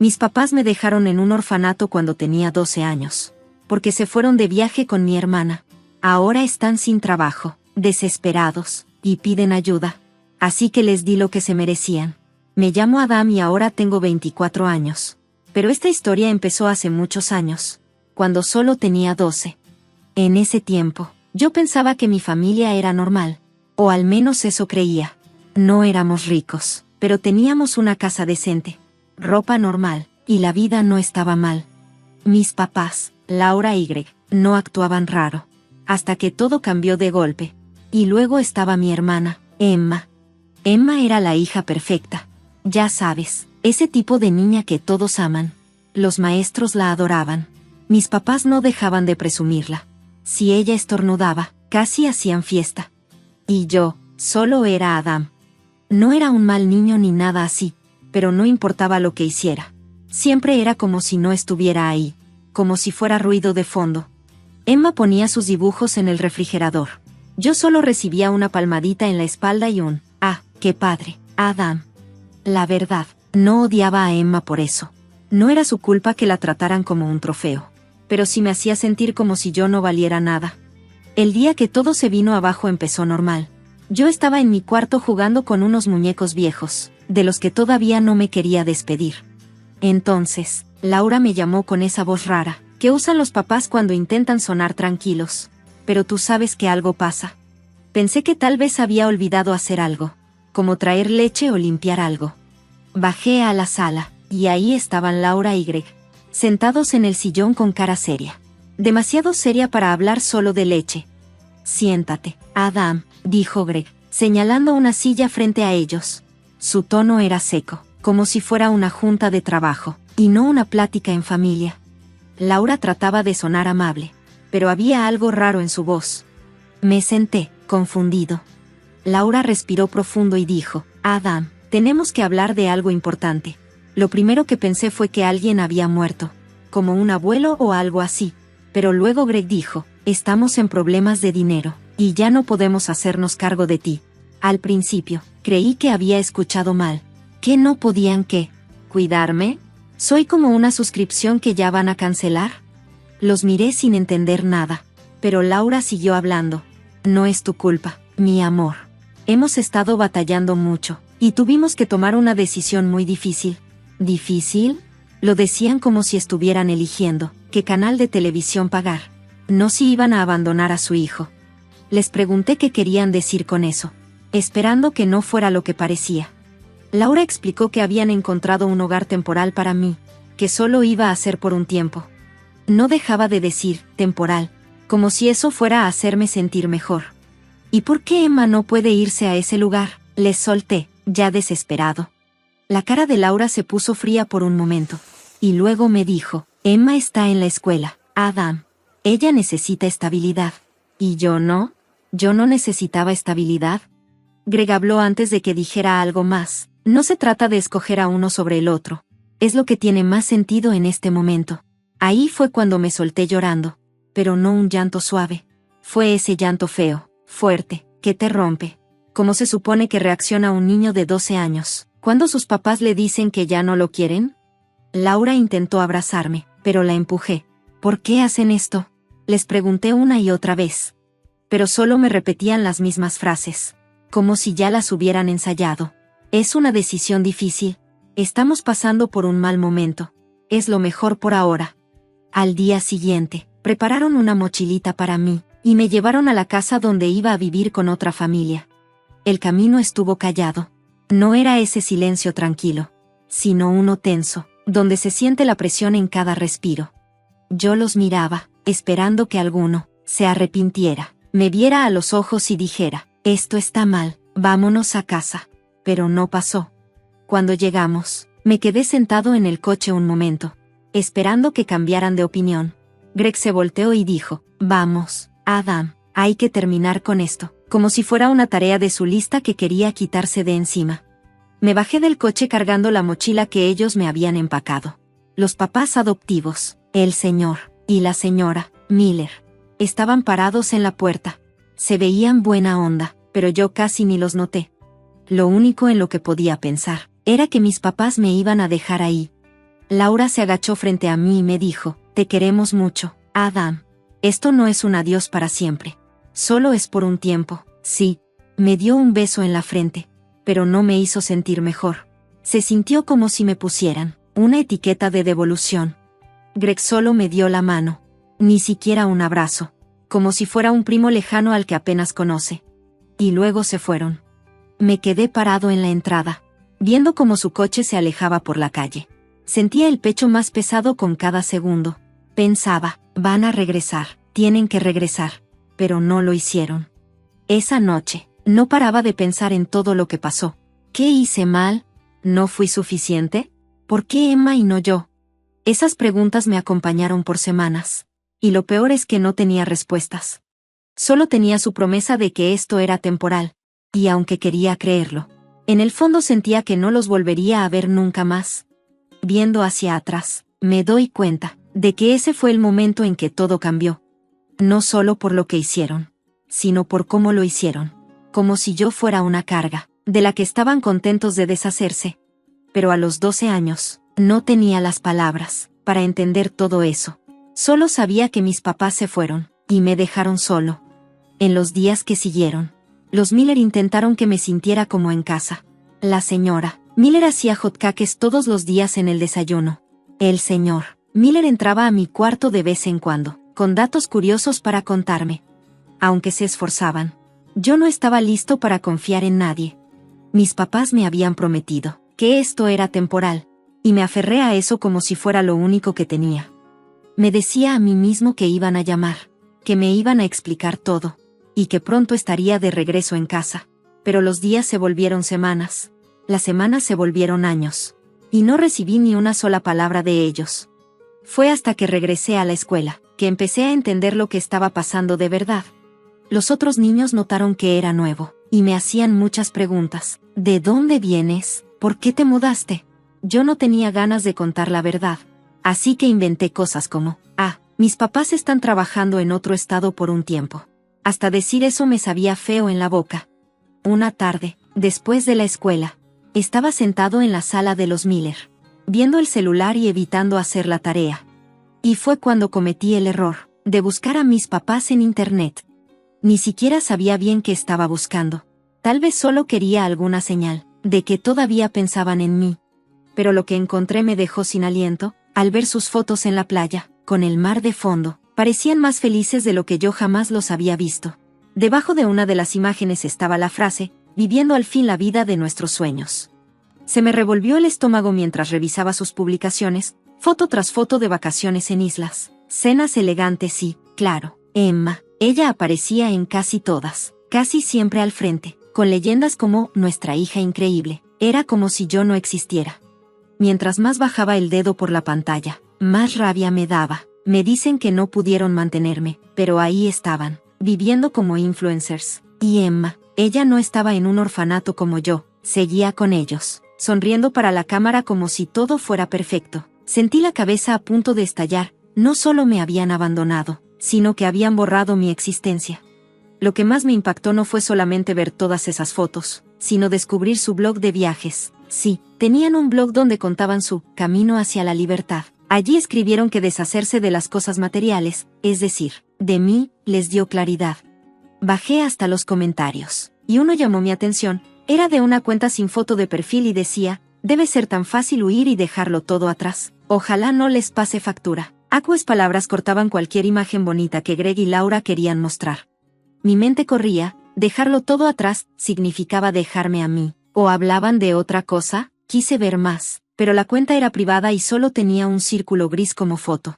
Mis papás me dejaron en un orfanato cuando tenía 12 años, porque se fueron de viaje con mi hermana. Ahora están sin trabajo, desesperados, y piden ayuda. Así que les di lo que se merecían. Me llamo Adam y ahora tengo 24 años. Pero esta historia empezó hace muchos años, cuando solo tenía 12. En ese tiempo, yo pensaba que mi familia era normal, o al menos eso creía. No éramos ricos, pero teníamos una casa decente, ropa normal, y la vida no estaba mal. Mis papás, Laura y Greg, no actuaban raro, hasta que todo cambió de golpe. Y luego estaba mi hermana, Emma. Emma era la hija perfecta. Ya sabes, ese tipo de niña que todos aman. Los maestros la adoraban. Mis papás no dejaban de presumirla. Si ella estornudaba, casi hacían fiesta. Y yo, solo era Adam. No era un mal niño ni nada así, pero no importaba lo que hiciera. Siempre era como si no estuviera ahí, como si fuera ruido de fondo. Emma ponía sus dibujos en el refrigerador. Yo solo recibía una palmadita en la espalda y un «Ah, qué padre, Adam». La verdad, no odiaba a Emma por eso. No era su culpa que la trataran como un trofeo, pero sí me hacía sentir como si yo no valiera nada. El día que todo se vino abajo empezó normal. Yo estaba en mi cuarto jugando con unos muñecos viejos, de los que todavía no me quería despedir. Entonces, Laura me llamó con esa voz rara, que usan los papás cuando intentan sonar tranquilos. Pero tú sabes que algo pasa. Pensé que tal vez había olvidado hacer algo, como traer leche o limpiar algo. Bajé a la sala, y ahí estaban Laura y Greg, sentados en el sillón con cara seria. Demasiado seria para hablar solo de leche. «Siéntate, Adam», dijo Greg, señalando una silla frente a ellos. Su tono era seco, como si fuera una junta de trabajo, y no una plática en familia. Laura trataba de sonar amable, pero había algo raro en su voz. Me senté, confundido. Laura respiró profundo y dijo, «Adam, tenemos que hablar de algo importante». Lo primero que pensé fue que alguien había muerto, como un abuelo o algo así. Pero luego Greg dijo, «Estamos en problemas de dinero, y ya no podemos hacernos cargo de ti». Al principio, creí que había escuchado mal. ¿Que no podían qué? ¿Cuidarme? ¿Soy como una suscripción que ya van a cancelar? Los miré sin entender nada. Pero Laura siguió hablando. «No es tu culpa, mi amor. Hemos estado batallando mucho, y tuvimos que tomar una decisión muy difícil». ¿Difícil? Lo decían como si estuvieran eligiendo qué canal de televisión pagar, no si iban a abandonar a su hijo. Les pregunté qué querían decir con eso, esperando que no fuera lo que parecía. Laura explicó que habían encontrado un hogar temporal para mí, que solo iba a ser por un tiempo. No dejaba de decir temporal, como si eso fuera a hacerme sentir mejor. ¿Y por qué Emma no puede irse a ese lugar? Les solté, ya desesperado. La cara de Laura se puso fría por un momento, y luego me dijo, «Emma está en la escuela, Adam. Ella necesita estabilidad. ¿Y yo no? ¿Yo no necesitaba estabilidad?» Greg habló antes de que dijera algo más. «No se trata de escoger a uno sobre el otro. Es lo que tiene más sentido en este momento». Ahí fue cuando me solté llorando, pero no un llanto suave. Fue ese llanto feo, fuerte, que te rompe. ¿Cómo se supone que reacciona un niño de 12 años? ¿Cuándo sus papás le dicen que ya no lo quieren? Laura intentó abrazarme, pero la empujé. ¿Por qué hacen esto? Les pregunté una y otra vez. Pero solo me repetían las mismas frases, como si ya las hubieran ensayado. Es una decisión difícil. Estamos pasando por un mal momento. Es lo mejor por ahora. Al día siguiente, prepararon una mochilita para mí, y me llevaron a la casa donde iba a vivir con otra familia. El camino estuvo callado. No era ese silencio tranquilo, sino uno tenso, donde se siente la presión en cada respiro. Yo los miraba, esperando que alguno se arrepintiera, me viera a los ojos y dijera, «Esto está mal, vámonos a casa». Pero no pasó. Cuando llegamos, me quedé sentado en el coche un momento, esperando que cambiaran de opinión. Greg se volteó y dijo, «Vamos, Adam, hay que terminar con esto», como si fuera una tarea de su lista que quería quitarse de encima. Me bajé del coche cargando la mochila que ellos me habían empacado. Los papás adoptivos, el señor y la señora Miller, estaban parados en la puerta. Se veían buena onda, pero yo casi ni los noté. Lo único en lo que podía pensar era que mis papás me iban a dejar ahí. Laura se agachó frente a mí y me dijo, te queremos mucho, Adam. Esto no es un adiós para siempre. Solo es por un tiempo, sí. Me dio un beso en la frente, pero no me hizo sentir mejor. Se sintió como si me pusieran una etiqueta de devolución. Greg solo me dio la mano. Ni siquiera un abrazo. Como si fuera un primo lejano al que apenas conoce. Y luego se fueron. Me quedé parado en la entrada, viendo cómo su coche se alejaba por la calle. Sentía el pecho más pesado con cada segundo. Pensaba, van a regresar, tienen que regresar. Pero no lo hicieron. Esa noche, no paraba de pensar en todo lo que pasó. ¿Qué hice mal? ¿No fui suficiente? ¿Por qué Emma y no yo? Esas preguntas me acompañaron por semanas. Y lo peor es que no tenía respuestas. Solo tenía su promesa de que esto era temporal. Y aunque quería creerlo, en el fondo sentía que no los volvería a ver nunca más. Viendo hacia atrás, me doy cuenta de que ese fue el momento en que todo cambió. No solo por lo que hicieron, sino por cómo lo hicieron. Como si yo fuera una carga, de la que estaban contentos de deshacerse. Pero a los 12 años, no tenía las palabras para entender todo eso. Solo sabía que mis papás se fueron, y me dejaron solo. En los días que siguieron, los Miller intentaron que me sintiera como en casa. La señora Miller hacía hotcakes todos los días en el desayuno. El señor Miller entraba a mi cuarto de vez en cuando, con datos curiosos para contarme. Aunque se esforzaban, yo no estaba listo para confiar en nadie. Mis papás me habían prometido que esto era temporal, y me aferré a eso como si fuera lo único que tenía. Me decía a mí mismo que iban a llamar, que me iban a explicar todo, y que pronto estaría de regreso en casa. Pero los días se volvieron semanas, las semanas se volvieron años, y no recibí ni una sola palabra de ellos. Fue hasta que regresé a la escuela, que empecé a entender lo que estaba pasando de verdad. Los otros niños notaron que era nuevo, y me hacían muchas preguntas. ¿De dónde vienes? ¿Por qué te mudaste? Yo no tenía ganas de contar la verdad. Así que inventé cosas como, mis papás están trabajando en otro estado por un tiempo. Hasta decir eso me sabía feo en la boca. Una tarde, después de la escuela, estaba sentado en la sala de los Miller, viendo el celular y evitando hacer la tarea. Y fue cuando cometí el error de buscar a mis papás en internet. Ni siquiera sabía bien qué estaba buscando. Tal vez solo quería alguna señal de que todavía pensaban en mí. Pero lo que encontré me dejó sin aliento. Al ver sus fotos en la playa, con el mar de fondo, parecían más felices de lo que yo jamás los había visto. Debajo de una de las imágenes estaba la frase, viviendo al fin la vida de nuestros sueños. Se me revolvió el estómago mientras revisaba sus publicaciones, foto tras foto de vacaciones en islas, cenas elegantes y, claro, Emma. Ella aparecía en casi todas, casi siempre al frente, con leyendas como «Nuestra hija increíble». Era como si yo no existiera. Mientras más bajaba el dedo por la pantalla, más rabia me daba. Me dicen que no pudieron mantenerme, pero ahí estaban, viviendo como influencers. Y Emma, ella no estaba en un orfanato como yo, seguía con ellos, sonriendo para la cámara como si todo fuera perfecto. Sentí la cabeza a punto de estallar. No solo me habían abandonado, sino que habían borrado mi existencia. Lo que más me impactó no fue solamente ver todas esas fotos, sino descubrir su blog de viajes. Sí, tenían un blog donde contaban su camino hacia la libertad. Allí escribieron que deshacerse de las cosas materiales, es decir, de mí, les dio claridad. Bajé hasta los comentarios, y uno llamó mi atención. Era de una cuenta sin foto de perfil y decía, debe ser tan fácil huir y dejarlo todo atrás. Ojalá no les pase factura. Aquellas palabras cortaban cualquier imagen bonita que Greg y Laura querían mostrar. Mi mente corría, dejarlo todo atrás significaba dejarme a mí. ¿O hablaban de otra cosa? Quise ver más, pero la cuenta era privada y solo tenía un círculo gris como foto.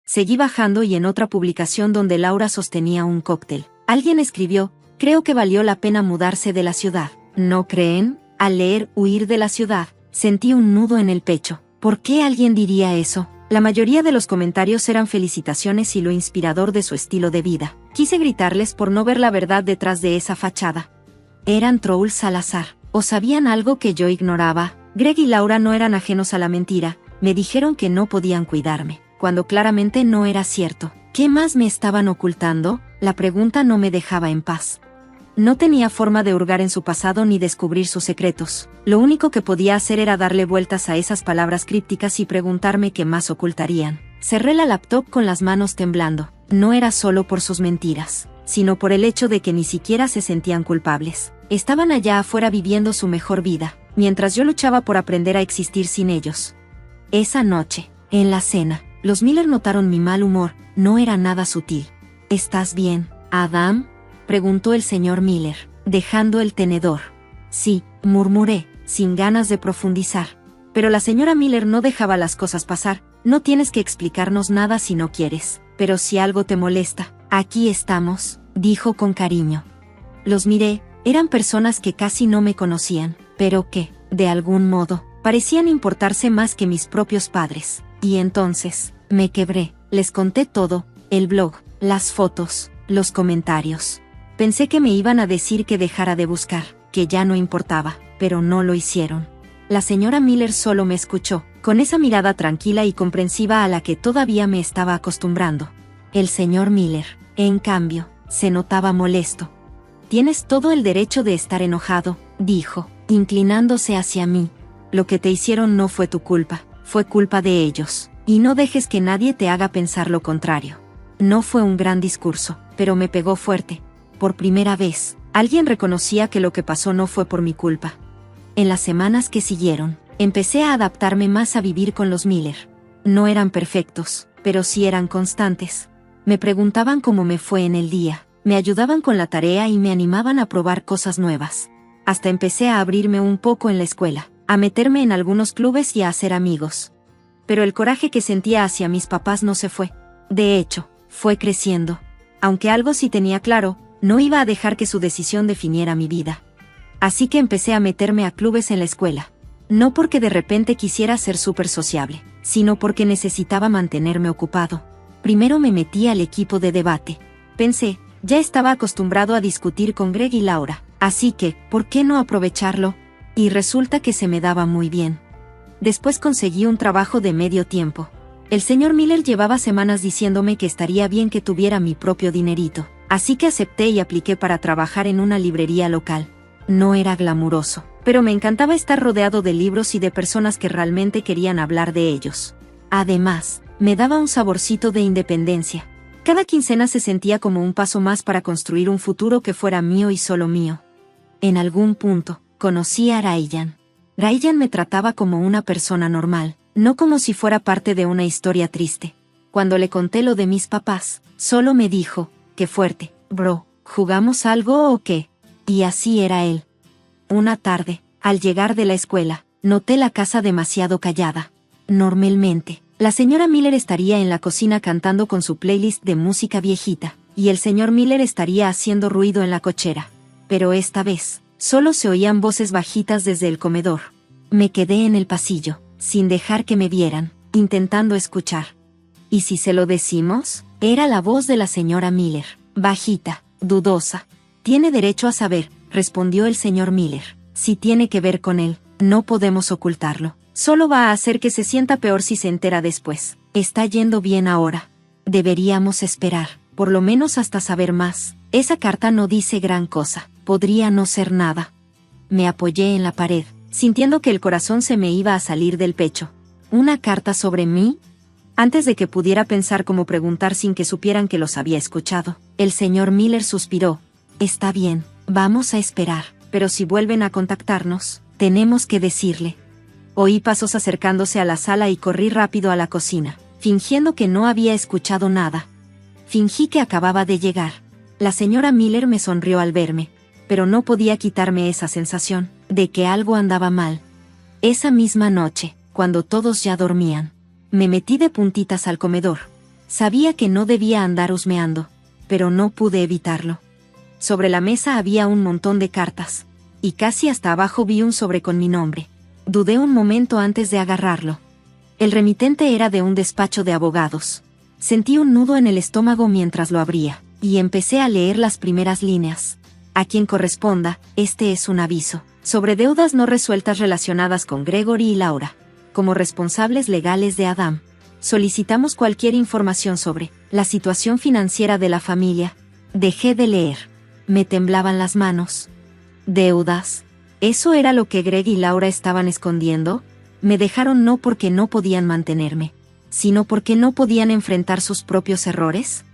Seguí bajando y en otra publicación donde Laura sostenía un cóctel, alguien escribió, creo que valió la pena mudarse de la ciudad. ¿No creen? Al leer huir de la ciudad, sentí un nudo en el pecho. ¿Por qué alguien diría eso? La mayoría de los comentarios eran felicitaciones y lo inspirador de su estilo de vida. Quise gritarles por no ver la verdad detrás de esa fachada. Eran trolls al azar, o sabían algo que yo ignoraba. Greg y Laura no eran ajenos a la mentira, me dijeron que no podían cuidarme, cuando claramente no era cierto. ¿Qué más me estaban ocultando? La pregunta no me dejaba en paz. No tenía forma de hurgar en su pasado ni descubrir sus secretos. Lo único que podía hacer era darle vueltas a esas palabras crípticas y preguntarme qué más ocultarían. Cerré la laptop con las manos temblando. No era solo por sus mentiras, sino por el hecho de que ni siquiera se sentían culpables. Estaban allá afuera viviendo su mejor vida, mientras yo luchaba por aprender a existir sin ellos. Esa noche, en la cena, los Miller notaron mi mal humor. No era nada sutil. ¿Estás bien, Adam?, preguntó el señor Miller, dejando el tenedor. Sí, murmuré, sin ganas de profundizar. Pero la señora Miller no dejaba las cosas pasar. No tienes que explicarnos nada si no quieres, pero si algo te molesta, aquí estamos, dijo con cariño. Los miré, eran personas que casi no me conocían, pero que, de algún modo, parecían importarse más que mis propios padres. Y entonces, me quebré, les conté todo, el blog, las fotos, los comentarios. Pensé que me iban a decir que dejara de buscar, que ya no importaba, pero no lo hicieron. La señora Miller solo me escuchó, con esa mirada tranquila y comprensiva a la que todavía me estaba acostumbrando. El señor Miller, en cambio, se notaba molesto. Tienes todo el derecho de estar enojado, dijo, inclinándose hacia mí. Lo que te hicieron no fue tu culpa, fue culpa de ellos, y no dejes que nadie te haga pensar lo contrario. No fue un gran discurso, pero me pegó fuerte. Por primera vez, alguien reconocía que lo que pasó no fue por mi culpa. En las semanas que siguieron, empecé a adaptarme más a vivir con los Miller. No eran perfectos, pero sí eran constantes. Me preguntaban cómo me fue en el día, me ayudaban con la tarea y me animaban a probar cosas nuevas. Hasta empecé a abrirme un poco en la escuela, a meterme en algunos clubes y a hacer amigos. Pero el coraje que sentía hacia mis papás no se fue. De hecho, fue creciendo. Aunque algo sí tenía claro, no iba a dejar que su decisión definiera mi vida. Así que empecé a meterme a clubes en la escuela. No porque de repente quisiera ser súper sociable, sino porque necesitaba mantenerme ocupado. Primero me metí al equipo de debate. Pensé, ya estaba acostumbrado a discutir con Greg y Laura, así que, ¿por qué no aprovecharlo? Y resulta que se me daba muy bien. Después conseguí un trabajo de medio tiempo. El señor Miller llevaba semanas diciéndome que estaría bien que tuviera mi propio dinerito. Así que acepté y apliqué para trabajar en una librería local. No era glamuroso, pero me encantaba estar rodeado de libros y de personas que realmente querían hablar de ellos. Además, me daba un saborcito de independencia. Cada quincena se sentía como un paso más para construir un futuro que fuera mío y solo mío. En algún punto, conocí a Ryan. Ryan me trataba como una persona normal, no como si fuera parte de una historia triste. Cuando le conté lo de mis papás, solo me dijo, «Qué fuerte, bro, ¿jugamos algo o qué?». Y así era él. Una tarde, al llegar de la escuela, noté la casa demasiado callada. Normalmente, la señora Miller estaría en la cocina cantando con su playlist de música viejita, y el señor Miller estaría haciendo ruido en la cochera. Pero esta vez, solo se oían voces bajitas desde el comedor. Me quedé en el pasillo, sin dejar que me vieran, intentando escuchar. ¿Y si se lo decimos? Era la voz de la señora Miller, bajita, dudosa. «Tiene derecho a saber», respondió el señor Miller. «Si tiene que ver con él, no podemos ocultarlo. Solo va a hacer que se sienta peor si se entera después. Está yendo bien ahora. Deberíamos esperar, por lo menos hasta saber más. Esa carta no dice gran cosa, podría no ser nada». Me apoyé en la pared, sintiendo que el corazón se me iba a salir del pecho. ¿Una carta sobre mí? Antes de que pudiera pensar cómo preguntar sin que supieran que los había escuchado, el señor Miller suspiró. «Está bien, vamos a esperar, pero si vuelven a contactarnos, tenemos que decirle». Oí pasos acercándose a la sala y corrí rápido a la cocina, fingiendo que no había escuchado nada. Fingí que acababa de llegar. La señora Miller me sonrió al verme, pero no podía quitarme esa sensación de que algo andaba mal. Esa misma noche, cuando todos ya dormían, me metí de puntitas al comedor. Sabía que no debía andar husmeando, pero no pude evitarlo. Sobre la mesa había un montón de cartas, y casi hasta abajo vi un sobre con mi nombre. Dudé un momento antes de agarrarlo. El remitente era de un despacho de abogados. Sentí un nudo en el estómago mientras lo abría, y empecé a leer las primeras líneas. A quien corresponda, este es un aviso sobre deudas no resueltas relacionadas con Gregory y Laura. Como responsables legales de Adam, solicitamos cualquier información sobre la situación financiera de la familia. Dejé de leer. Me temblaban las manos. ¿Deudas? ¿Eso era lo que Greg y Laura estaban escondiendo? Me dejaron no porque no podían mantenerme, sino porque no podían enfrentar sus propios errores.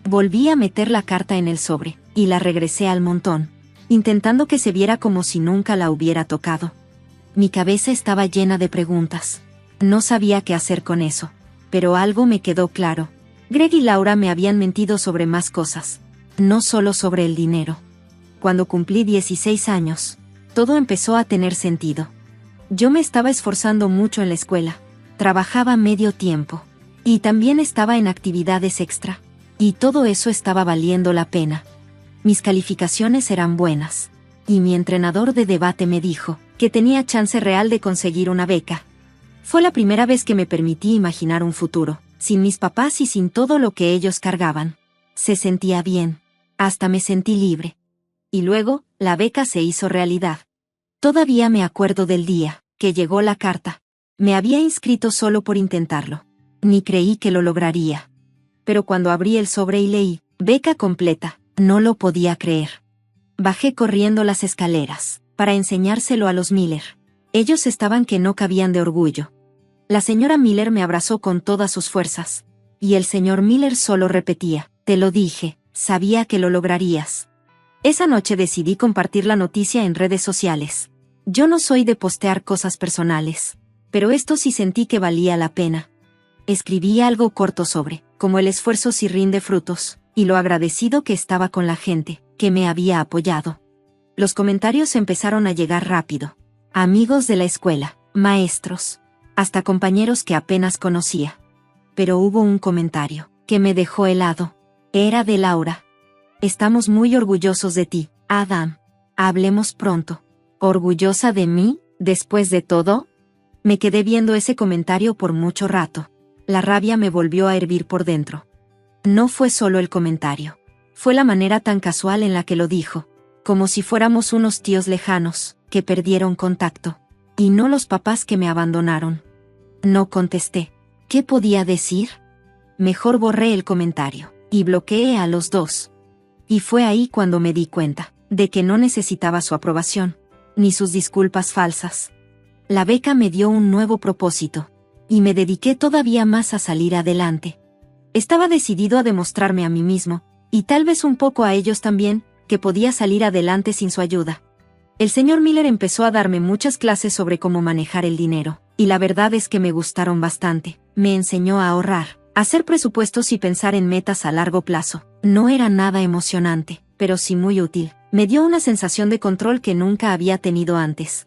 Volví a meter la carta en el sobre, y la regresé al montón, intentando que se viera como si nunca la hubiera tocado. Mi cabeza estaba llena de preguntas. No sabía qué hacer con eso, pero algo me quedó claro. Greg y Laura me habían mentido sobre más cosas, no solo sobre el dinero. Cuando cumplí 16 años, todo empezó a tener sentido. Yo me estaba esforzando mucho en la escuela, trabajaba medio tiempo, y también estaba en actividades extra, y todo eso estaba valiendo la pena. Mis calificaciones eran buenas, y mi entrenador de debate me dijo que tenía chance real de conseguir una beca. Fue la primera vez que me permití imaginar un futuro, sin mis papás y sin todo lo que ellos cargaban. Se sentía bien, hasta me sentí libre. Y luego, la beca se hizo realidad. Todavía me acuerdo del día que llegó la carta. Me había inscrito solo por intentarlo. Ni creí que lo lograría. Pero cuando abrí el sobre y leí, beca completa, no lo podía creer. Bajé corriendo las escaleras, para enseñárselo a los Miller. Ellos estaban que no cabían de orgullo. La señora Miller me abrazó con todas sus fuerzas. Y el señor Miller solo repetía, te lo dije, sabía que lo lograrías. Esa noche decidí compartir la noticia en redes sociales. Yo no soy de postear cosas personales, pero esto sí sentí que valía la pena. Escribí algo corto sobre cómo el esfuerzo sí rinde frutos, y lo agradecido que estaba con la gente que me había apoyado. Los comentarios empezaron a llegar rápido. Amigos de la escuela, maestros, hasta compañeros que apenas conocía. Pero hubo un comentario que me dejó helado. Era de Laura. Estamos muy orgullosos de ti, Adam. Hablemos pronto. ¿Orgullosa de mí, después de todo? Me quedé viendo ese comentario por mucho rato. La rabia me volvió a hervir por dentro. No fue solo el comentario. Fue la manera tan casual en la que lo dijo. Como si fuéramos unos tíos lejanos, que perdieron contacto. Y no los papás que me abandonaron. No contesté. ¿Qué podía decir? Mejor borré el comentario, y bloqueé a los dos. Y fue ahí cuando me di cuenta, de que no necesitaba su aprobación, ni sus disculpas falsas. La beca me dio un nuevo propósito, y me dediqué todavía más a salir adelante. Estaba decidido a demostrarme a mí mismo, y tal vez un poco a ellos también, que podía salir adelante sin su ayuda. El señor Miller empezó a darme muchas clases sobre cómo manejar el dinero, y la verdad es que me gustaron bastante. Me enseñó a ahorrar, a hacer presupuestos y pensar en metas a largo plazo. No era nada emocionante, pero sí muy útil. Me dio una sensación de control que nunca había tenido antes.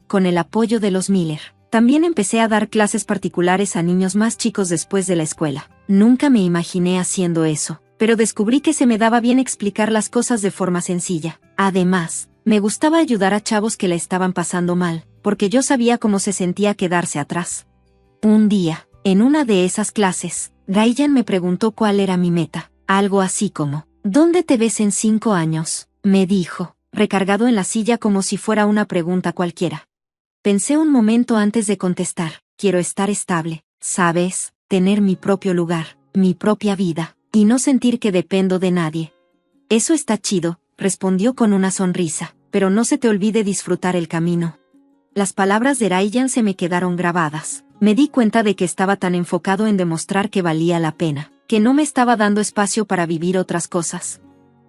Con el apoyo de los Miller, también empecé a dar clases particulares a niños más chicos después de la escuela. Nunca me imaginé haciendo eso, pero descubrí que se me daba bien explicar las cosas de forma sencilla. Además, me gustaba ayudar a chavos que la estaban pasando mal, porque yo sabía cómo se sentía quedarse atrás. Un día, en una de esas clases, Ryan me preguntó cuál era mi meta. Algo así como, ¿dónde te ves en 5 años? Me dijo, recargado en la silla como si fuera una pregunta cualquiera. Pensé un momento antes de contestar. Quiero estar estable, ¿sabes? Tener mi propio lugar, mi propia vida, y no sentir que dependo de nadie. Eso está chido, respondió con una sonrisa, pero no se te olvide disfrutar el camino. Las palabras de Ryan se me quedaron grabadas. Me di cuenta de que estaba tan enfocado en demostrar que valía la pena, que no me estaba dando espacio para vivir otras cosas.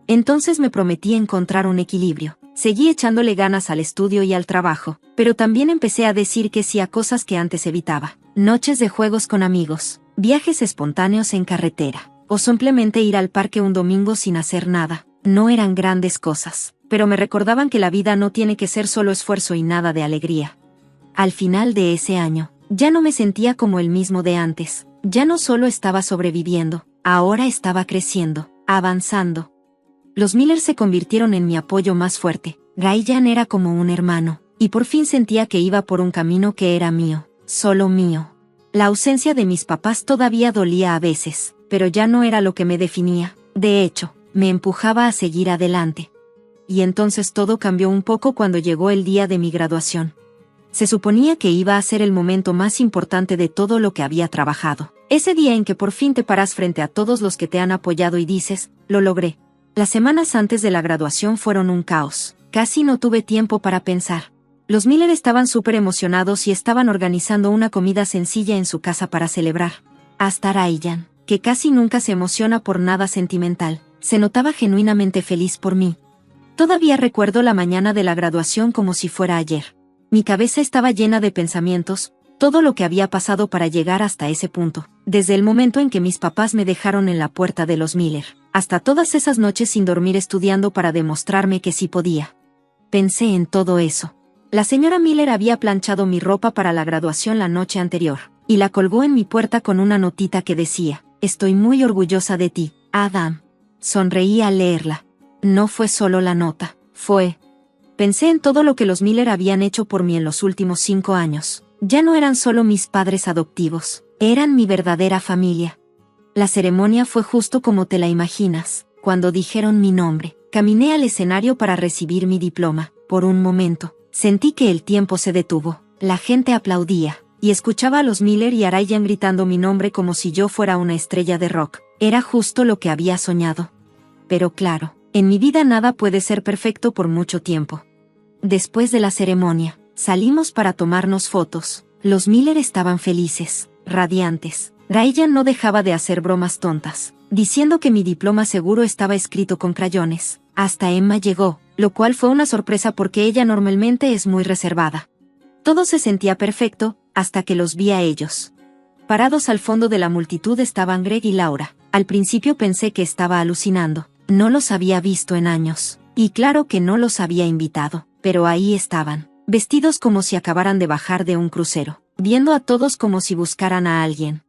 Entonces me prometí encontrar un equilibrio. Seguí echándole ganas al estudio y al trabajo, pero también empecé a decir que sí a cosas que antes evitaba. Noches de juegos con amigos, viajes espontáneos en carretera, o simplemente ir al parque un domingo sin hacer nada. No eran grandes cosas, pero me recordaban que la vida no tiene que ser solo esfuerzo y nada de alegría. Al final de ese año, ya no me sentía como el mismo de antes. Ya no solo estaba sobreviviendo, ahora estaba creciendo, avanzando. Los Miller se convirtieron en mi apoyo más fuerte. Ryan era como un hermano, y por fin sentía que iba por un camino que era mío, solo mío. La ausencia de mis papás todavía dolía a veces, pero ya no era lo que me definía. De hecho, me empujaba a seguir adelante. Y entonces todo cambió un poco cuando llegó el día de mi graduación. Se suponía que iba a ser el momento más importante de todo lo que había trabajado. Ese día en que por fin te paras frente a todos los que te han apoyado y dices, lo logré. Las semanas antes de la graduación fueron un caos. Casi no tuve tiempo para pensar. Los Miller estaban súper emocionados y estaban organizando una comida sencilla en su casa para celebrar. Hasta Ryan, que casi nunca se emociona por nada sentimental, se notaba genuinamente feliz por mí. Todavía recuerdo la mañana de la graduación como si fuera ayer. Mi cabeza estaba llena de pensamientos, todo lo que había pasado para llegar hasta ese punto, desde el momento en que mis papás me dejaron en la puerta de los Miller, hasta todas esas noches sin dormir estudiando para demostrarme que sí podía. Pensé en todo eso. La señora Miller había planchado mi ropa para la graduación la noche anterior, y la colgó en mi puerta con una notita que decía: «Estoy muy orgullosa de ti, Adam». Sonreí al leerla. No fue solo la nota, Pensé en todo lo que los Miller habían hecho por mí en los últimos 5 años. Ya no eran solo mis padres adoptivos, eran mi verdadera familia. La ceremonia fue justo como te la imaginas. Cuando dijeron mi nombre, caminé al escenario para recibir mi diploma. Por un momento, sentí que el tiempo se detuvo. La gente aplaudía, y escuchaba a los Miller y a Ryan gritando mi nombre como si yo fuera una estrella de rock. Era justo lo que había soñado. Pero claro, en mi vida nada puede ser perfecto por mucho tiempo. Después de la ceremonia, salimos para tomarnos fotos. Los Miller estaban felices, radiantes. Ryan no dejaba de hacer bromas tontas, diciendo que mi diploma seguro estaba escrito con crayones. Hasta Emma llegó, lo cual fue una sorpresa porque ella normalmente es muy reservada. Todo se sentía perfecto, hasta que los vi a ellos. Parados al fondo de la multitud estaban Greg y Laura. Al principio pensé que estaba alucinando. No los había visto en años. Y claro que no los había invitado. Pero ahí estaban, vestidos como si acabaran de bajar de un crucero, viendo a todos como si buscaran a alguien.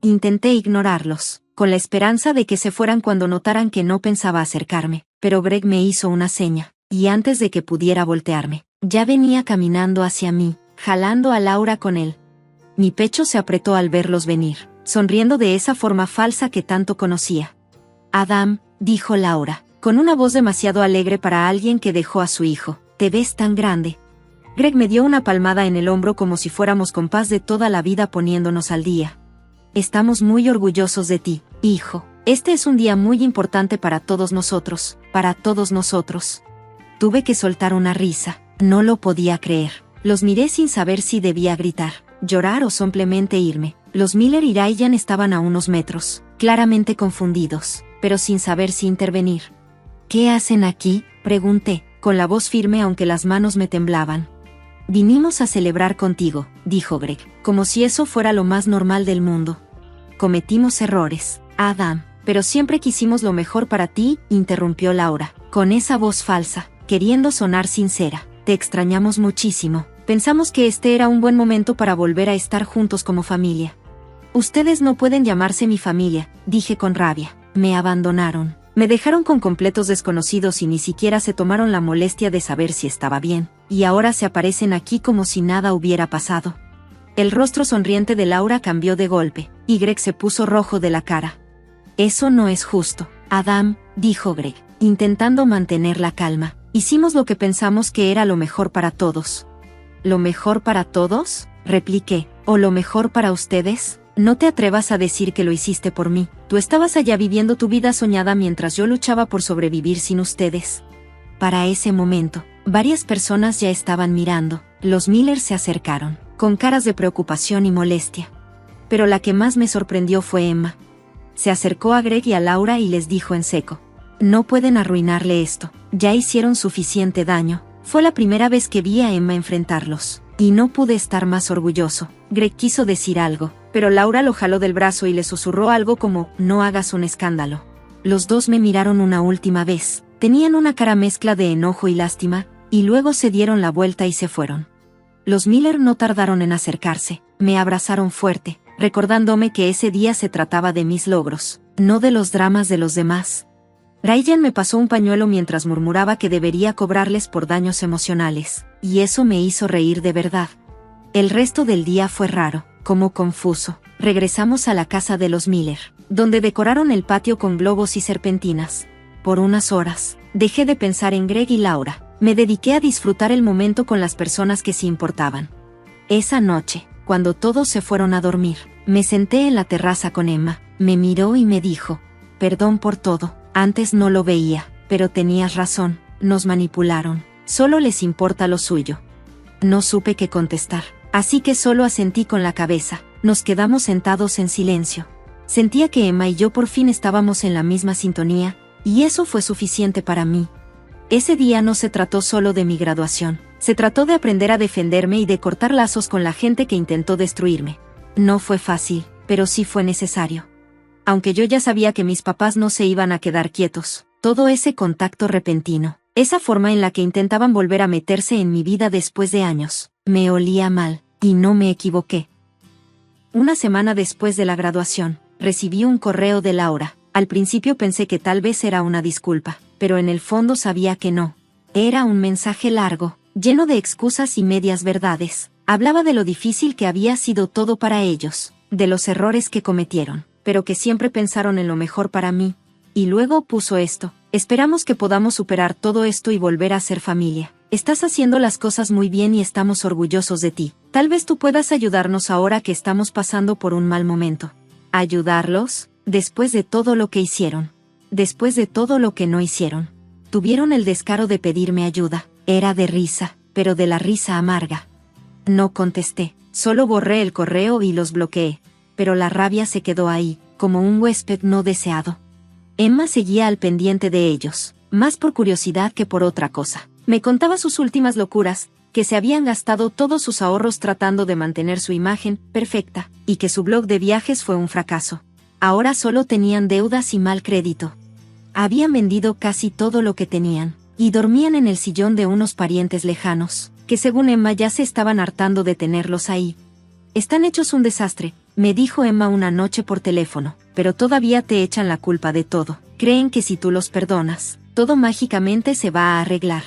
Intenté ignorarlos, con la esperanza de que se fueran cuando notaran que no pensaba acercarme, pero Greg me hizo una seña, y antes de que pudiera voltearme, ya venía caminando hacia mí, jalando a Laura con él. Mi pecho se apretó al verlos venir, sonriendo de esa forma falsa que tanto conocía. «Adam», dijo Laura, con una voz demasiado alegre para alguien que dejó a su hijo. «Te ves tan grande». Greg me dio una palmada en el hombro como si fuéramos compás de toda la vida poniéndonos al día. «Estamos muy orgullosos de ti, hijo. Este es un día muy importante para todos nosotros, para todos nosotros». Tuve que soltar una risa, no lo podía creer. Los miré sin saber si debía gritar, llorar o simplemente irme. Los Miller y Ryan estaban a unos metros, claramente confundidos, pero sin saber si intervenir. «¿Qué hacen aquí?», pregunté, con la voz firme aunque las manos me temblaban. «Vinimos a celebrar contigo», dijo Greg, como si eso fuera lo más normal del mundo. «Cometimos errores, Adam, pero siempre quisimos lo mejor para ti», interrumpió Laura, con esa voz falsa, queriendo sonar sincera. «Te extrañamos muchísimo. Pensamos que este era un buen momento para volver a estar juntos como familia». «Ustedes no pueden llamarse mi familia», dije con rabia. «Me abandonaron. Me dejaron con completos desconocidos y ni siquiera se tomaron la molestia de saber si estaba bien, y ahora se aparecen aquí como si nada hubiera pasado». El rostro sonriente de Laura cambió de golpe, y Greg se puso rojo de la cara. «Eso no es justo, Adam», dijo Greg, intentando mantener la calma. «Hicimos lo que pensamos que era lo mejor para todos». «¿Lo mejor para todos?», repliqué. «¿O lo mejor para ustedes? No te atrevas a decir que lo hiciste por mí. Tú estabas allá viviendo tu vida soñada mientras yo luchaba por sobrevivir sin ustedes». Para ese momento, varias personas ya estaban mirando. Los Miller se acercaron, con caras de preocupación y molestia. Pero la que más me sorprendió fue Emma. Se acercó a Greg y a Laura y les dijo en seco: «No pueden arruinarle esto. Ya hicieron suficiente daño». Fue la primera vez que vi a Emma enfrentarlos, y no pude estar más orgulloso. Greg quiso decir algo, pero Laura lo jaló del brazo y le susurró algo como: «No hagas un escándalo». Los dos me miraron una última vez. Tenían una cara mezcla de enojo y lástima, y luego se dieron la vuelta y se fueron. Los Miller no tardaron en acercarse, me abrazaron fuerte, recordándome que ese día se trataba de mis logros, no de los dramas de los demás. Ryan me pasó un pañuelo mientras murmuraba que debería cobrarles por daños emocionales, y eso me hizo reír de verdad. El resto del día fue raro, como confuso. Regresamos a la casa de los Miller, donde decoraron el patio con globos y serpentinas. Por unas horas, dejé de pensar en Greg y Laura. Me dediqué a disfrutar el momento con las personas que sí importaban. Esa noche, cuando todos se fueron a dormir, me senté en la terraza con Emma. Me miró y me dijo: «Perdón por todo. Antes no lo veía, pero tenías razón, nos manipularon. Solo les importa lo suyo. No supe qué contestar, así que solo asentí con la cabeza. Nos quedamos sentados en silencio. Sentía que Emma y yo por fin estábamos en la misma sintonía, y eso fue suficiente para mí. Ese día no se trató solo de mi graduación, se trató de aprender a defenderme y de cortar lazos con la gente que intentó destruirme. No fue fácil, pero sí fue necesario. Aunque yo ya sabía que mis papás no se iban a quedar quietos, todo ese contacto repentino, esa forma en la que intentaban volver a meterse en mi vida después de años, me olía mal, y no me equivoqué. Una semana después de la graduación, recibí un correo de Laura. Al principio pensé que tal vez era una disculpa, pero en el fondo sabía que no. Era un mensaje largo, lleno de excusas y medias verdades. Hablaba de lo difícil que había sido todo para ellos, de los errores que cometieron, pero que siempre pensaron en lo mejor para mí. Y luego puso esto: esperamos que podamos superar todo esto y volver a ser familia. Estás haciendo las cosas muy bien y estamos orgullosos de ti. Tal vez tú puedas ayudarnos ahora que estamos pasando por un mal momento. ¿Ayudarlos? Después de todo lo que hicieron. Después de todo lo que no hicieron. Tuvieron el descaro de pedirme ayuda. Era de risa, pero de la risa amarga. No contesté, solo borré el correo y los bloqueé. Pero la rabia se quedó ahí, como un huésped no deseado. Emma seguía al pendiente de ellos, más por curiosidad que por otra cosa. Me contaba sus últimas locuras, que se habían gastado todos sus ahorros tratando de mantener su imagen perfecta, y que su blog de viajes fue un fracaso. Ahora solo tenían deudas y mal crédito. Habían vendido casi todo lo que tenían, y dormían en el sillón de unos parientes lejanos, que según Emma ya se estaban hartando de tenerlos ahí. Están hechos un desastre, me dijo Emma una noche por teléfono, pero todavía te echan la culpa de todo. Creen que si tú los perdonas, todo mágicamente se va a arreglar.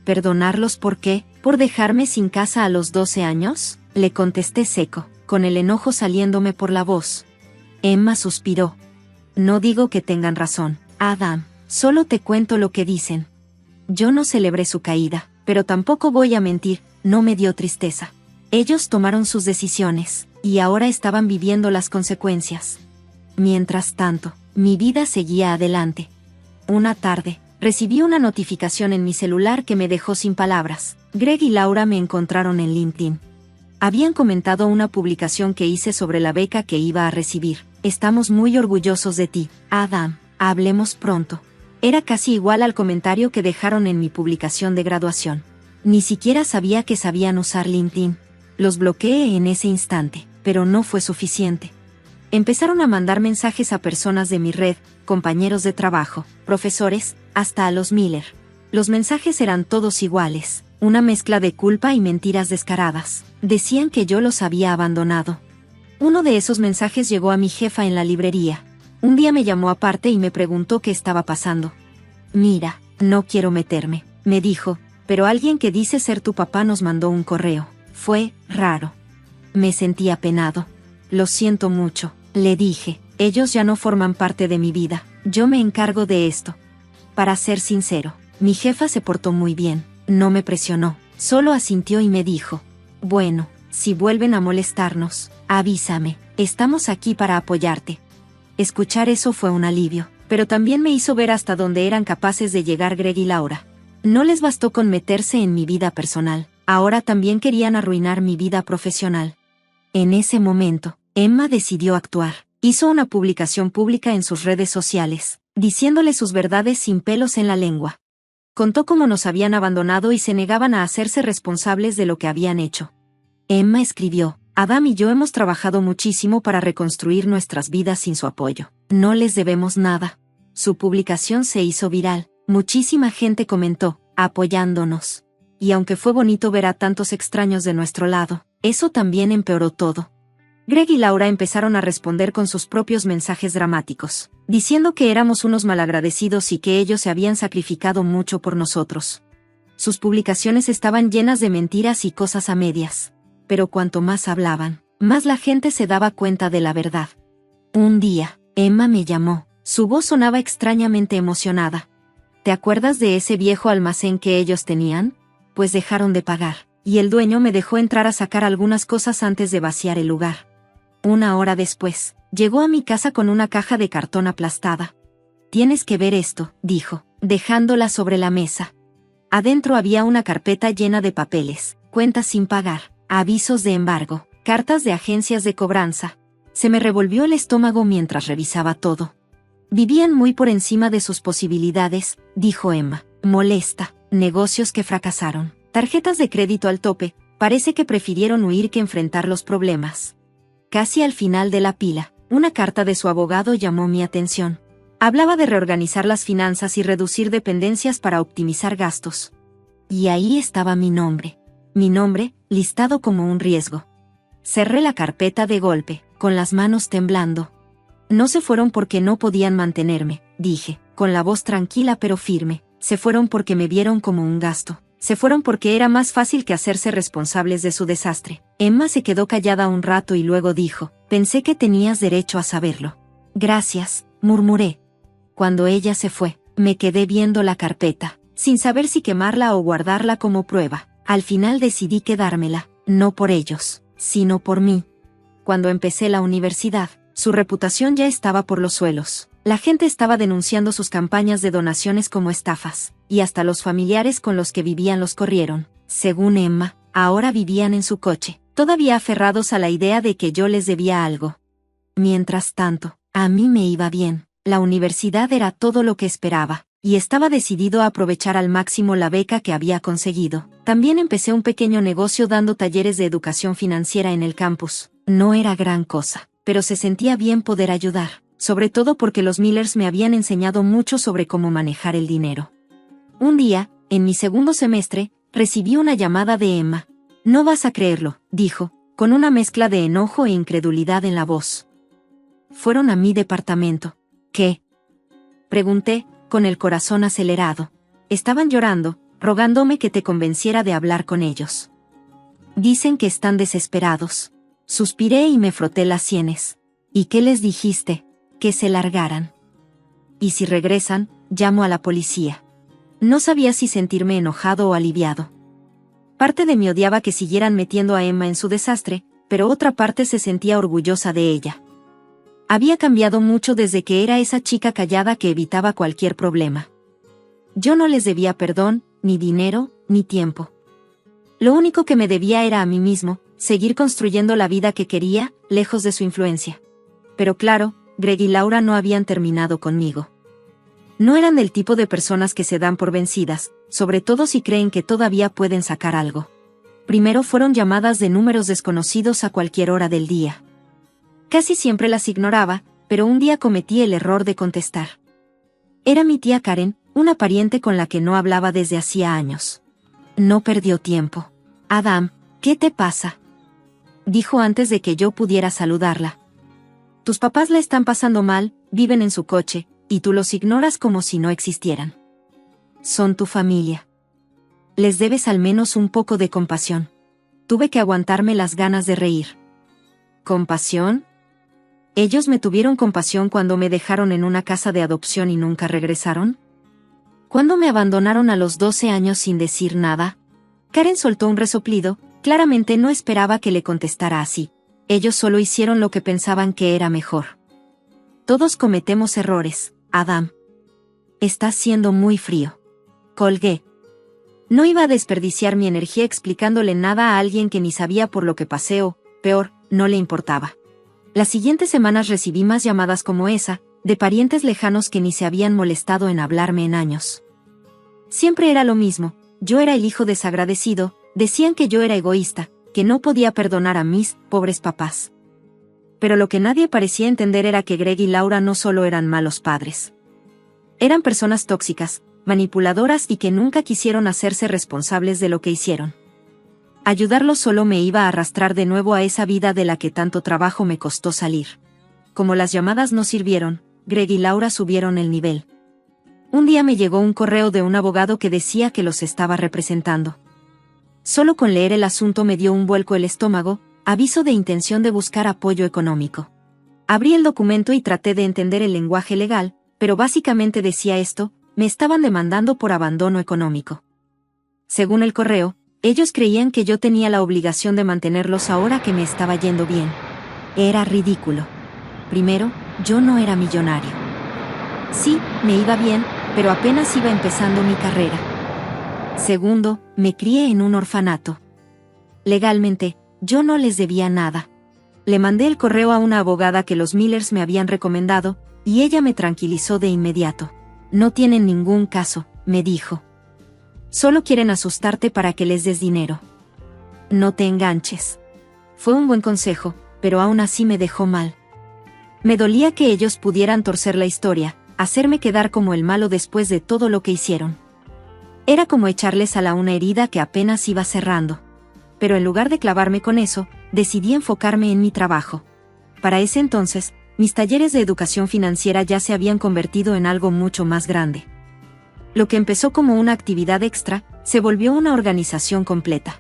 ¿Perdonarlos por qué? ¿Por dejarme sin casa a los 12 años? Le contesté seco, con el enojo saliéndome por la voz. Emma suspiró. No digo que tengan razón, Adam, solo te cuento lo que dicen. Yo no celebré su caída, pero tampoco voy a mentir, no me dio tristeza. Ellos tomaron sus decisiones, y ahora estaban viviendo las consecuencias. Mientras tanto, mi vida seguía adelante. Una tarde, recibí una notificación en mi celular que me dejó sin palabras. Greg y Laura me encontraron en LinkedIn. Habían comentado una publicación que hice sobre la beca que iba a recibir. Estamos muy orgullosos de ti, Adam, hablemos pronto. Era casi igual al comentario que dejaron en mi publicación de graduación. Ni siquiera sabía que sabían usar LinkedIn. Los bloqueé en ese instante, pero no fue suficiente. Empezaron a mandar mensajes a personas de mi red, compañeros de trabajo, profesores, hasta a los Miller. Los mensajes eran todos iguales, una mezcla de culpa y mentiras descaradas. Decían que yo los había abandonado. Uno de esos mensajes llegó a mi jefa en la librería. Un día me llamó aparte y me preguntó qué estaba pasando. Mira, no quiero meterme, me dijo, pero alguien que dice ser tu papá nos mandó un correo. Fue raro. Me sentí apenado. Lo siento mucho, le dije, ellos ya no forman parte de mi vida, yo me encargo de esto. Para ser sincero, mi jefa se portó muy bien, no me presionó, solo asintió y me dijo, bueno, si vuelven a molestarnos, avísame, estamos aquí para apoyarte. Escuchar eso fue un alivio, pero también me hizo ver hasta dónde eran capaces de llegar Greg y Laura. No les bastó con meterse en mi vida personal, ahora también querían arruinar mi vida profesional. En ese momento, Emma decidió actuar. Hizo una publicación pública en sus redes sociales, diciéndole sus verdades sin pelos en la lengua. Contó cómo nos habían abandonado y se negaban a hacerse responsables de lo que habían hecho. Emma escribió, Adam y yo hemos trabajado muchísimo para reconstruir nuestras vidas sin su apoyo. No les debemos nada. Su publicación se hizo viral. Muchísima gente comentó, apoyándonos. Y aunque fue bonito ver a tantos extraños de nuestro lado, eso también empeoró todo. Greg y Laura empezaron a responder con sus propios mensajes dramáticos, diciendo que éramos unos malagradecidos y que ellos se habían sacrificado mucho por nosotros. Sus publicaciones estaban llenas de mentiras y cosas a medias. Pero cuanto más hablaban, más la gente se daba cuenta de la verdad. Un día, Emma me llamó. Su voz sonaba extrañamente emocionada. ¿Te acuerdas de ese viejo almacén que ellos tenían? Pues dejaron de pagar, y el dueño me dejó entrar a sacar algunas cosas antes de vaciar el lugar. Una hora después, llegó a mi casa con una caja de cartón aplastada. Tienes que ver esto, dijo, dejándola sobre la mesa. Adentro había una carpeta llena de papeles, cuentas sin pagar, avisos de embargo, cartas de agencias de cobranza. Se me revolvió el estómago mientras revisaba todo. Vivían muy por encima de sus posibilidades, dijo Emma, molesta, negocios que fracasaron, tarjetas de crédito al tope, parece que prefirieron huir que enfrentar los problemas. Casi al final de la pila, una carta de su abogado llamó mi atención. Hablaba de reorganizar las finanzas y reducir dependencias para optimizar gastos. Y ahí estaba mi nombre, listado como un riesgo. Cerré la carpeta de golpe, con las manos temblando. No se fueron porque no podían mantenerme, dije, con la voz tranquila pero firme. Se fueron porque me vieron como un gasto. Se fueron porque era más fácil que hacerse responsables de su desastre. Emma se quedó callada un rato y luego dijo, pensé que tenías derecho a saberlo. Gracias, murmuré. Cuando ella se fue, me quedé viendo la carpeta, sin saber si quemarla o guardarla como prueba. Al final decidí quedármela, no por ellos, sino por mí. Cuando empecé la universidad, su reputación ya estaba por los suelos. La gente estaba denunciando sus campañas de donaciones como estafas, y hasta los familiares con los que vivían los corrieron. Según Emma, ahora vivían en su coche, todavía aferrados a la idea de que yo les debía algo. Mientras tanto, a mí me iba bien. La universidad era todo lo que esperaba, y estaba decidido a aprovechar al máximo la beca que había conseguido. También empecé un pequeño negocio dando talleres de educación financiera en el campus. No era gran cosa, pero se sentía bien poder ayudar, sobre todo porque los Millers me habían enseñado mucho sobre cómo manejar el dinero. Un día, en mi segundo semestre, recibí una llamada de Emma. No vas a creerlo, dijo, con una mezcla de enojo e incredulidad en la voz. Fueron a mi departamento. ¿Qué? Pregunté, con el corazón acelerado. Estaban llorando, rogándome que te convenciera de hablar con ellos. Dicen que están desesperados. Suspiré y me froté las sienes. ¿Y qué les dijiste? Que se largaran. Y si regresan, llamo a la policía. No sabía si sentirme enojado o aliviado. Parte de mí odiaba que siguieran metiendo a Emma en su desastre, pero otra parte se sentía orgullosa de ella. Había cambiado mucho desde que era esa chica callada que evitaba cualquier problema. Yo no les debía perdón, ni dinero, ni tiempo. Lo único que me debía era a mí mismo, seguir construyendo la vida que quería, lejos de su influencia. Pero claro, Greg y Laura no habían terminado conmigo. No eran del tipo de personas que se dan por vencidas, sobre todo si creen que todavía pueden sacar algo. Primero fueron llamadas de números desconocidos a cualquier hora del día. Casi siempre las ignoraba, pero un día cometí el error de contestar. Era mi tía Karen, una pariente con la que no hablaba desde hacía años. No perdió tiempo. Adam, ¿qué te pasa? Dijo antes de que yo pudiera saludarla. Tus papás la están pasando mal, viven en su coche, y tú los ignoras como si no existieran. Son tu familia. Les debes al menos un poco de compasión. Tuve que aguantarme las ganas de reír. ¿Compasión? ¿Ellos me tuvieron compasión cuando me dejaron en una casa de adopción y nunca regresaron? ¿Cuándo me abandonaron a los 12 años sin decir nada? Karen soltó un resoplido, claramente no esperaba que le contestara así. Ellos solo hicieron lo que pensaban que era mejor. Todos cometemos errores, Adam. Estás siendo muy frío. Colgué. No iba a desperdiciar mi energía explicándole nada a alguien que ni sabía por lo que pasé o, peor, no le importaba. Las siguientes semanas recibí más llamadas como esa, de parientes lejanos que ni se habían molestado en hablarme en años. Siempre era lo mismo, yo era el hijo desagradecido, decían que yo era egoísta, que no podía perdonar a mis pobres papás. Pero lo que nadie parecía entender era que Greg y Laura no solo eran malos padres. Eran personas tóxicas, manipuladoras y que nunca quisieron hacerse responsables de lo que hicieron. Ayudarlos solo me iba a arrastrar de nuevo a esa vida de la que tanto trabajo me costó salir. Como las llamadas no sirvieron, Greg y Laura subieron el nivel. Un día me llegó un correo de un abogado que decía que los estaba representando. Solo con leer el asunto me dio un vuelco el estómago, aviso de intención de buscar apoyo económico. Abrí el documento y traté de entender el lenguaje legal, pero básicamente decía esto: me estaban demandando por abandono económico. Según el correo, ellos creían que yo tenía la obligación de mantenerlos ahora que me estaba yendo bien. Era ridículo. Primero, yo no era millonario. Sí, me iba bien, pero apenas iba empezando mi carrera. Segundo, me crié en un orfanato. Legalmente, yo no les debía nada. Le mandé el correo a una abogada que los Millers me habían recomendado, y ella me tranquilizó de inmediato. No tienen ningún caso, me dijo. Solo quieren asustarte para que les des dinero. No te enganches. Fue un buen consejo, pero aún así me dejó mal. Me dolía que ellos pudieran torcer la historia, hacerme quedar como el malo después de todo lo que hicieron. Era como echarle sal a una herida que apenas iba cerrando. Pero en lugar de clavarme con eso, decidí enfocarme en mi trabajo. Para ese entonces, mis talleres de educación financiera ya se habían convertido en algo mucho más grande. Lo que empezó como una actividad extra, se volvió una organización completa.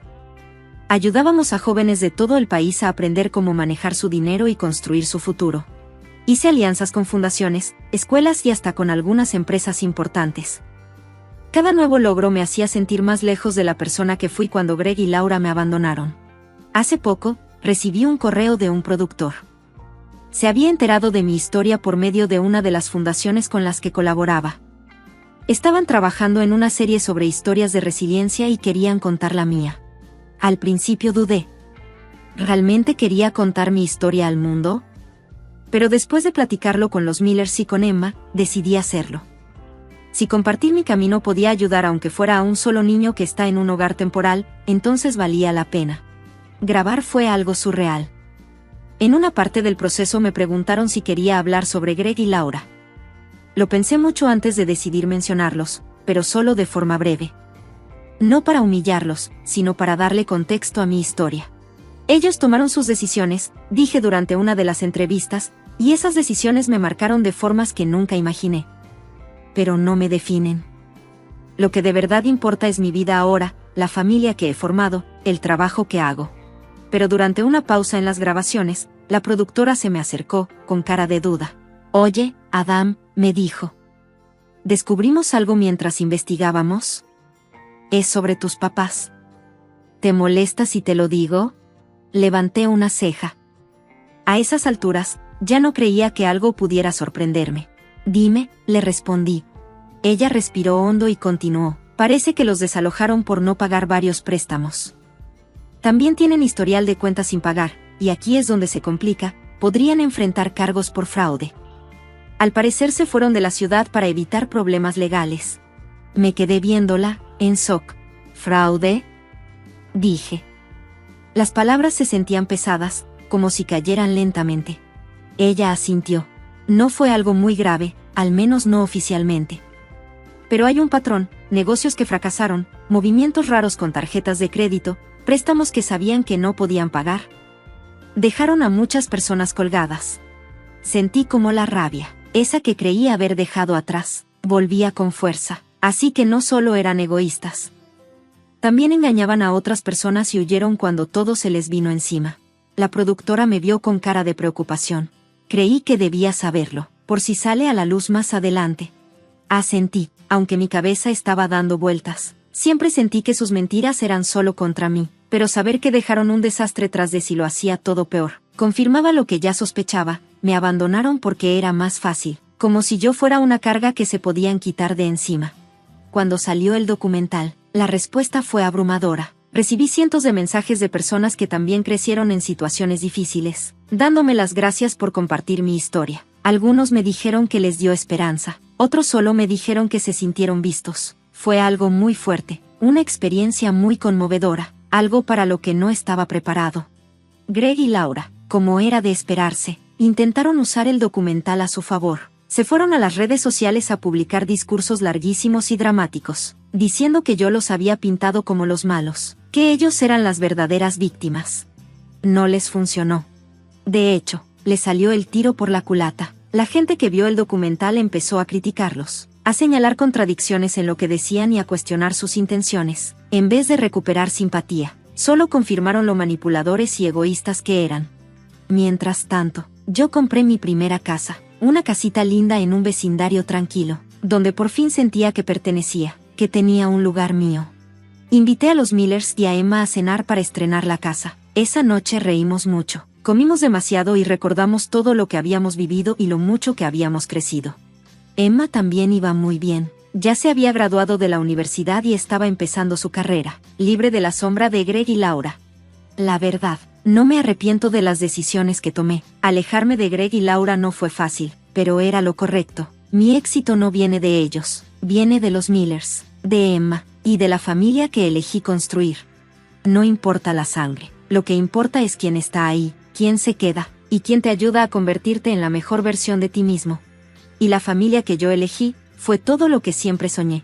Ayudábamos a jóvenes de todo el país a aprender cómo manejar su dinero y construir su futuro. Hice alianzas con fundaciones, escuelas y hasta con algunas empresas importantes. Cada nuevo logro me hacía sentir más lejos de la persona que fui cuando Greg y Laura me abandonaron. Hace poco, recibí un correo de un productor. Se había enterado de mi historia por medio de una de las fundaciones con las que colaboraba. Estaban trabajando en una serie sobre historias de resiliencia y querían contar la mía. Al principio dudé. ¿Realmente quería contar mi historia al mundo? Pero después de platicarlo con los Millers y con Emma, decidí hacerlo. Si compartir mi camino podía ayudar aunque fuera a un solo niño que está en un hogar temporal, entonces valía la pena. Grabar fue algo surreal. En una parte del proceso me preguntaron si quería hablar sobre Greg y Laura. Lo pensé mucho antes de decidir mencionarlos, pero solo de forma breve. No para humillarlos, sino para darle contexto a mi historia. Ellos tomaron sus decisiones, dije durante una de las entrevistas, y esas decisiones me marcaron de formas que nunca imaginé. Pero no me definen. Lo que de verdad importa es mi vida ahora, la familia que he formado, el trabajo que hago. Pero durante una pausa en las grabaciones, la productora se me acercó, con cara de duda. «Oye, Adam», me dijo. «¿Descubrimos algo mientras investigábamos? Es sobre tus papás. ¿Te molesta si te lo digo?» Levanté una ceja. A esas alturas, ya no creía que algo pudiera sorprenderme. «Dime», le respondí. Ella respiró hondo y continuó. «Parece que los desalojaron por no pagar varios préstamos. También tienen historial de cuentas sin pagar, y aquí es donde se complica, podrían enfrentar cargos por fraude. Al parecer se fueron de la ciudad para evitar problemas legales». Me quedé viéndola, en shock. «¿Fraude?», dije. Las palabras se sentían pesadas, como si cayeran lentamente. Ella asintió. «No fue algo muy grave, al menos no oficialmente. Pero hay un patrón, negocios que fracasaron, movimientos raros con tarjetas de crédito, préstamos que sabían que no podían pagar. Dejaron a muchas personas colgadas». Sentí como la rabia, esa que creía haber dejado atrás, volvía con fuerza. Así que no solo eran egoístas. También engañaban a otras personas y huyeron cuando todo se les vino encima. La productora me vio con cara de preocupación. Creí que debía saberlo, por si sale a la luz más adelante. Asentí, aunque mi cabeza estaba dando vueltas. Siempre sentí que sus mentiras eran solo contra mí, pero saber que dejaron un desastre tras de sí lo hacía todo peor. Confirmaba lo que ya sospechaba, me abandonaron porque era más fácil, como si yo fuera una carga que se podían quitar de encima. Cuando salió el documental, la respuesta fue abrumadora. Recibí cientos de mensajes de personas que también crecieron en situaciones difíciles, dándome las gracias por compartir mi historia. Algunos me dijeron que les dio esperanza, otros solo me dijeron que se sintieron vistos. Fue algo muy fuerte, una experiencia muy conmovedora, algo para lo que no estaba preparado. Greg y Laura, como era de esperarse, intentaron usar el documental a su favor. Se fueron a las redes sociales a publicar discursos larguísimos y dramáticos, diciendo que yo los había pintado como los malos, que ellos eran las verdaderas víctimas. No les funcionó. De hecho, les salió el tiro por la culata. La gente que vio el documental empezó a criticarlos, a señalar contradicciones en lo que decían y a cuestionar sus intenciones. En vez de recuperar simpatía, solo confirmaron lo manipuladores y egoístas que eran. Mientras tanto, yo compré mi primera casa. Una casita linda en un vecindario tranquilo, donde por fin sentía que pertenecía, que tenía un lugar mío. Invité a los Millers y a Emma a cenar para estrenar la casa. Esa noche reímos mucho, comimos demasiado y recordamos todo lo que habíamos vivido y lo mucho que habíamos crecido. Emma también iba muy bien. Ya se había graduado de la universidad y estaba empezando su carrera, libre de la sombra de Greg y Laura. La verdad, no me arrepiento de las decisiones que tomé. Alejarme de Greg y Laura no fue fácil, pero era lo correcto. Mi éxito no viene de ellos, viene de los Millers, de Emma, y de la familia que elegí construir. No importa la sangre, lo que importa es quién está ahí, quién se queda, y quién te ayuda a convertirte en la mejor versión de ti mismo. Y la familia que yo elegí, fue todo lo que siempre soñé.